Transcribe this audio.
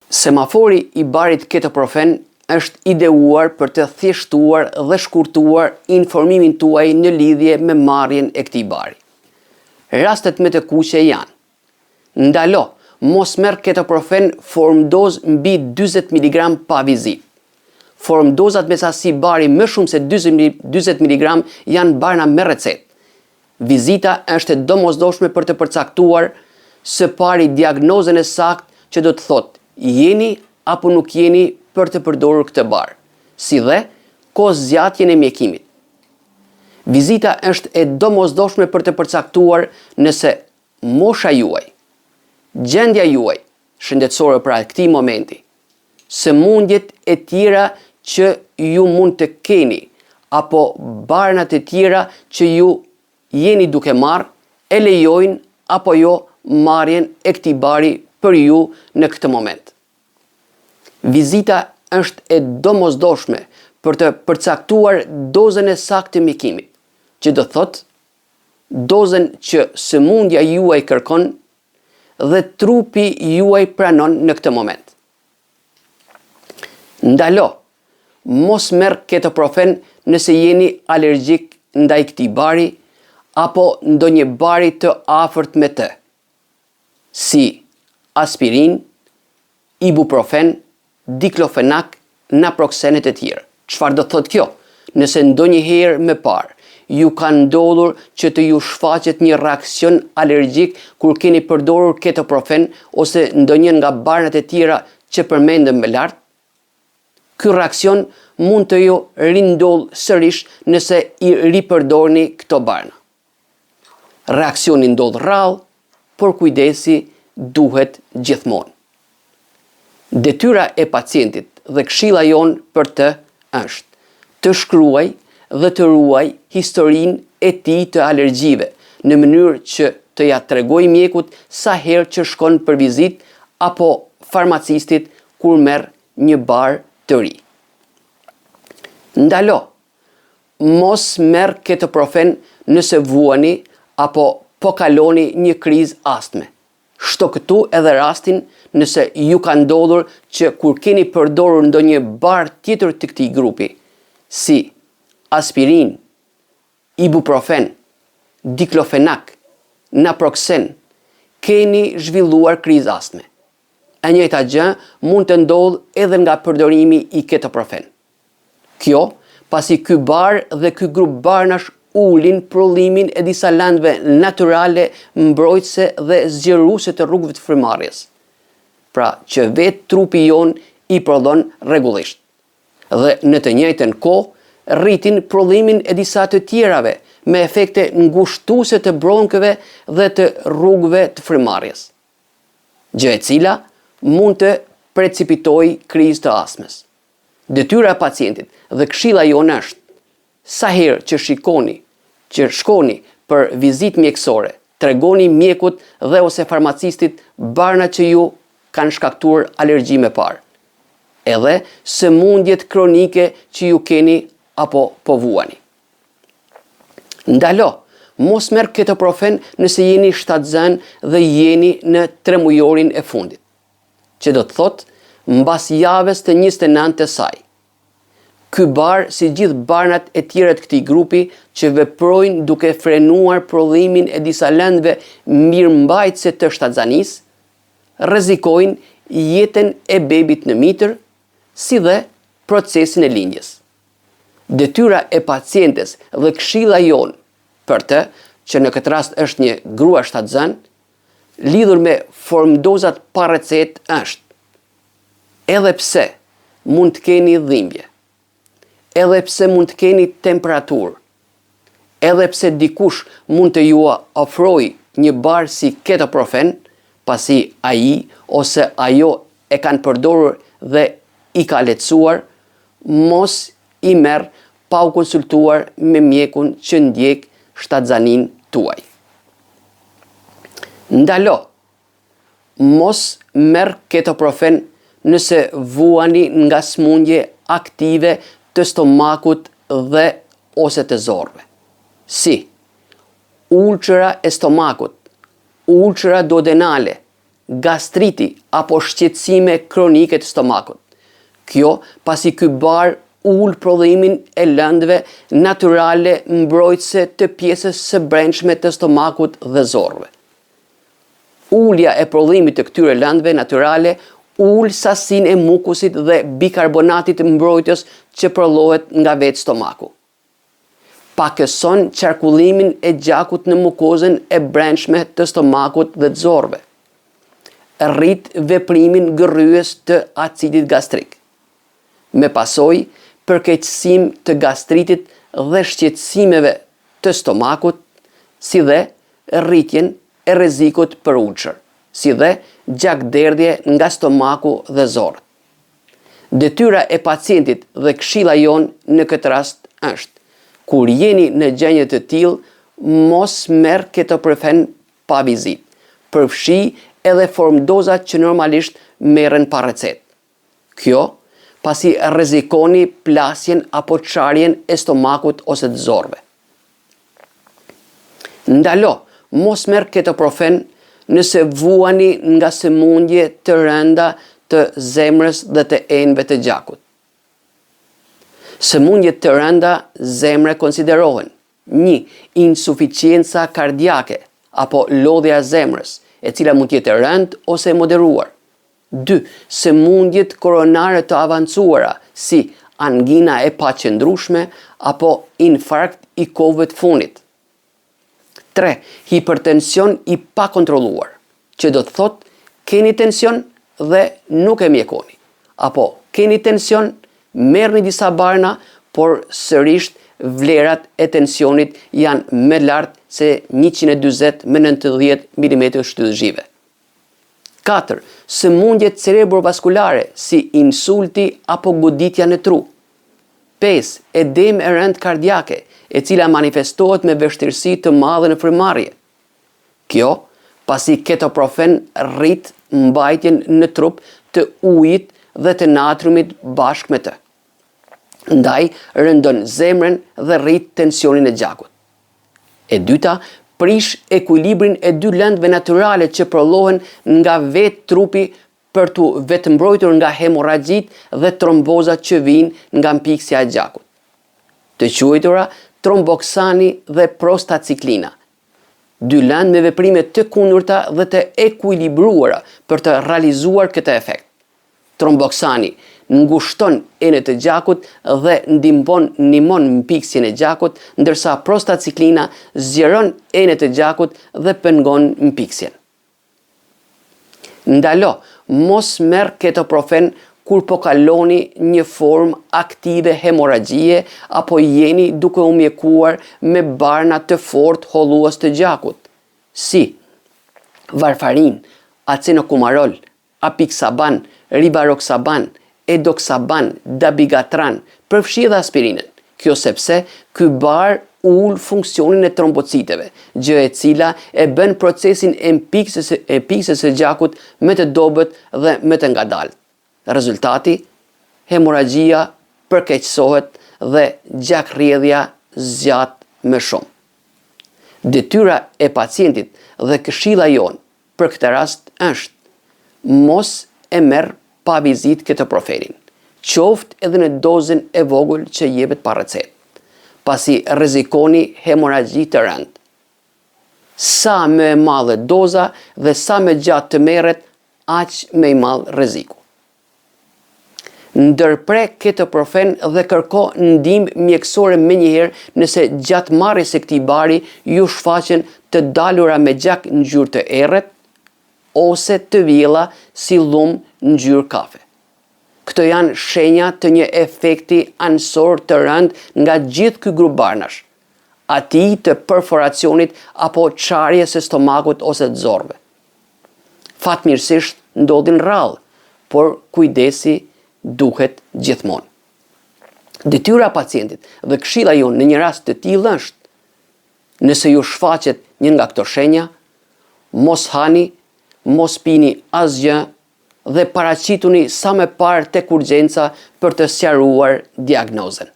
Semafori i barit ketoprofen është ideuar për të thjeshtuar dhe shkurtuar informimin tuaj në lidhje me marrjen e këtij bari. Rastet më të kuqe janë: ndalo, mos merr ketoprofen form dozë mbi 40 mg pa vizitë. Form dozat me sasi bari më shumë se 40 mg janë barna me recetë. Vizita është e domosdoshme për të përcaktuar së pari diagnozën e saktë që do të thotë jeni apo nuk jeni për të përdorur këtë bar, si dhe kohë zgjatjen e mjekimit. Vizita është e domosdoshme për të përcaktuar nëse mosha juaj, gjendja juaj shëndetësore pra këtij momenti, sëmundjet e tjera që ju mund të keni apo barnat e tjera që ju jeni duke marrë e lejojnë apo jo marrjen e këtij bari për ju në këtë moment. Vizita është e domosdoshme për të përcaktuar dozën e saktë të mjekimit, që do thotë dozën që sëmundja juaj kërkon dhe trupi juaj pranon në këtë moment. Ndalo, mos merr ketoprofen nëse jeni alergjik ndaj këtij bari apo ndonjë bari të afërt me të, si aspirin, ibuprofen, diklofenak, naproxenet e tjerë. Çfarë do thotë kjo? Nëse ndonjëherë më parë ju ka ndodhur që të ju shfaqet një reakcion alergjik kur keni përdorur ketoprofen ose ndonjë nga barnat e tjera që përmendëm më lart, ky reakcion mund të ju rindodh sërish nëse i ripërdorni këto barna. Reakcioni ndodh rrallë, por kujdesi duhet gjithmonë. Detyra e pacientit dhe këshilla jon për të është të shkruaj dhe të ruaj historinë e tij të alergjive në mënyrë që të ja tregoj mjekut sa herë që shkon për vizitë apo farmacistit kur merr një bar të ri. Ndalo, mos merr ketoprofen nëse vuani apo po kaloni një krizë astme. Shto këtu edhe rastin nëse ju ka ndodhur që kur keni përdorur ndonjë bar tjetër të këtij grupi, si aspirin, ibuprofen, diklofenak, naproxen, keni zhvilluar krizë astme. E njëjta gjë mund të ndodhë edhe nga përdorimi i ketoprofen. Kjo, pasi ky bar dhe ky grup barnash ulin prollimin e disa landëve natyrale mbrojtëse dhe zgjeruese të rrugëve të frymarrjes. Pra që vetë trupi jon i prodhon rregullisht. Dhe në të njëjtën kohë rritin prollimin e disa të tjerave me efekte ngushtuese të bronkëve dhe të rrugëve të frymarrjes. Gjë e cila mund të precipitojë krizë të astmes. Detyra e pacientit dhe këshilla jon është sa herë që shkoni për vizitë mjekësore, tregoni mjekut dhe ose farmacistit barna që ju kanë shkaktuar alergji më parë, edhe sëmundjet kronike që ju keni apo po vuani. Ndalo, mos merr ketoprofen nëse jeni shtatzën dhe jeni në 3 mujorin e fundit, që do të thotë mbas javës të 29 të saj. Ky bar, si gjithë barnat e tjera të këtij grupi që veprojnë duke frenuar prodhimin e disa lëndëve mirëmbajtëse të shtatzanisë, rrezikojnë jetën e bebit në mitër, si dhe procesin e lindjes. Detyra e pacientes dhe këshilla jon për të, që në këtë rast është një grua shtatzën, lidhur me formdozat pa recetë është: edhe pse mund të keni dhimbje, edhe pse mund të keni temperaturë, edhe pse dikush mund të ju ofrojë një bar si ketoprofen, pasi ai ose ajo e kanë përdorur dhe i ka lehtësuar, mos i merr pa u konsultuar me mjekun që ndjek shtatzanin tuaj. Ndalo, mos merr ketoprofen nëse vuani nga sëmundje aktive të stomakut dhe ose të zorrëve, si ulçera e stomakut, ulçera duodenale, gastriti apo shqetësime kronike të stomakut. Kjo pasi ky bar ul prodhimin e lëndëve natyrale mbrojtëse të pjesës së brendshme të stomakut dhe zorrëve. Ulja e prodhimit të këtyre lëndëve natyrale ul sasinë e mukusit dhe bikarbonatit mbrojtës që prodhohet nga vetë stomaku. Pakëson qarkullimin e gjakut në mukozën e brendshme të stomakut dhe të zorrëve. Rrit veprimin gërryes të acidit gastrik, me pasojë përkeqësim të gastritit dhe shqetësimeve të stomakut, si dhe rritjen e rrezikut për ulçër, si dhe gjakderdhje nga stomaku dhe zorët. Detyra e pacientit dhe këshilla jonë në këtë rast është, kur jeni në gjendje të tillë, mos merr ketoprofen pa vizitë. Përfshi edhe formdozat që normalisht merren pa recetë. Kjo pasi rrezikoni plasjen apo çarjen e stomakut ose të zorrëve. Ndalo, mos merr ketoprofen nëse vuani nga sëmundje të rënda të zemrës dhe të enëve të gjakut. Sëmundjet të rënda zemre konsiderohen 1. Insuficienca kardiake apo lodhja e zemrës, e cila mund të jetë e rëndë ose e moderuar. 2. Sëmundjet koronare të avancuara, si angina e paqëndrueshme apo infarkt i kohëve të fundit. 3. Hipertension i pakontrolluar, që do të thotë keni tension dhe nuk e mjekoni, apo keni tension, merrni disa barna, por sërish vlerat e tensionit janë më lart se 140 me 90 mm shtyllëzhive. 4. Sëmundjet cerebrovaskulare, si insulti apo goditja në tru. 5. Edem e rënd kardiake, e cila manifestohet me vështirësi të madhe në frymëmarrje. Kjo, pasi ketoprofen rrit mbajtjen në trup të ujit dhe të natriumit bashkë me të. Ndaj, rëndon zemrën dhe rrit tensionin e gjakut. E dyta, prish ekuilibrin e dy lëndëve natyrale që prodhohen nga vetë trupi për të vetëmbrojtur nga hemorragjit dhe trombozat që vijnë nga mpiksja e gjakut. Të quajtura tromboksani dhe prostaciklina. Dy lëndë me veprime të kundërta dhe të ekuilibruara për të realizuar këtë efekt. Tromboksani ngushton enët e gjakut dhe ndihmon mpiksjen e gjakut, ndërsa prostaciklina zgjeron enët e gjakut dhe pengon mpiksjen. Ndalo, mos merr ketoprofen kur po kaloni një formë aktive hemorragjie apo jeni duke u mjekuar me barna të fortë hollues të gjakut, si varfarin, acenokumarol, apixaban, rivaroxaban, edoxaban, dabigatran, përfshi edhe aspirinën. Kjo sepse ky bar ul funksionin e trombociteve, gjë e cila e bën procesin e mpiksjes së gjakut më të dobët dhe më të ngadaltë. Rezultati, hemorragjia përkeqësohet dhe gjakrrjedhja zgjat më shumë. Detyra e pacientit dhe këshilla jonë për këtë rast është mos e merr pa vizitë ketoprofenin, qoftë edhe në dozën e vogël që jepet pa recetë, pasi rrezikoni hemorragji të rëndë. Sa më e madhe doza dhe sa më gjatë të merret, aq më i madh rreziku. Ndërpre ketoprofen dhe kërko ndihmë mjekësore menjëherë nëse gjatë marrjes së këtij bari ju shfaqen të dalura me gjak në ngjyrë të errët ose të vjella si lum në ngjyrë kafe. Këto janë shenja të një efekti anësor të rëndë nga gjithë ky grup barnash, atij të perforacionit apo çarjes së stomakut ose të zorrëve. Fatmirësisht ndodhin rrallë, por kujdesi duhet gjithmonë. Detyra e pacientit dhe këshilla jonë në një rast të tillë është, nëse ju shfaqet një nga këto shenja, mos hani, mos pini asgjë dhe paraqituni sa më parë tek urgjenca për të sqaruar diagnozën.